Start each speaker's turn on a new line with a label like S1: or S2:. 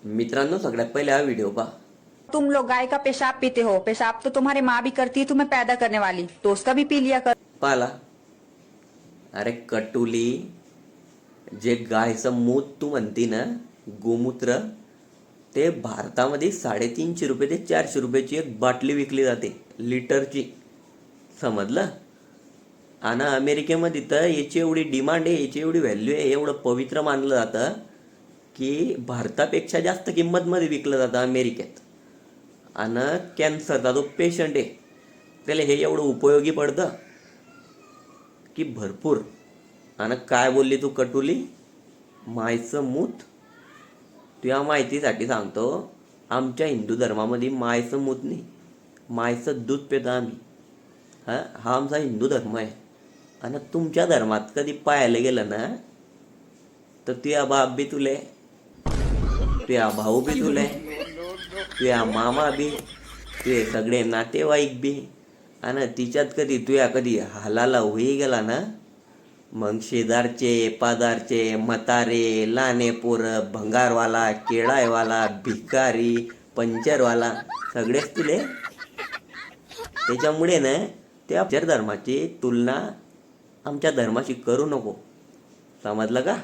S1: मित्रांनो, सगळ्यात पहिले हा व्हिडिओ पहा।
S2: तुम लोग गाय का पेशाब पीते हो। पेशाब तो तुम्हारी माँ भी करती है तुम्हें पैदा करने वाली, तो उसका भी पी लिया कर।
S1: पाला, अरे कटुली, जे गायचं मूत तू म्हणती ना, गोमूत्र, ते भारतामध्ये 350 रुपये ते 400 रुपयाची एक बाटली विकली जाते लिटरची, समजलं? आणि अमेरिकेमध्ये तर याची एवढी डिमांड आहे, याची एवढी व्हॅल्यू आहे, एवढं पवित्र मानलं जातं की भारतापेक्षा जास्त किंमतमध्ये विकलं जातं अमेरिकेत। आणि कॅन्सरचा जो पेशंट आहे त्याला हे एवढं उपयोगी पडतं की भरपूर। आणि काय बोलली तू कटुली, मायचं मूत? तुझ्या माहितीसाठी सांगतो, आमच्या हिंदू धर्मामध्ये मायचं मूत नाही, मायचं दूध पितो आम्ही। हा आमचा हिंदू धर्म आहे। आणि तुमच्या धर्मात कधी पाहायला गेलं ना, तर तुझ्या बाप बी तुले, तुझ्या भाऊ बी तुले, तुझ्या मामा बी, तुझे सगळे नातेवाईक बी, आणि तिच्यात कधी हालाला होई गेला ना, मग शेजारचे, पाजारचे, म्हातारे, लहाने पोरं, भंगारवाला, केळायवाला, भिकारी, पंचरवाला, सगळेच तुले। त्याच्यामुळे ना त्या धर्माची तुलना आमच्या धर्माशी करू नको, समजलं का?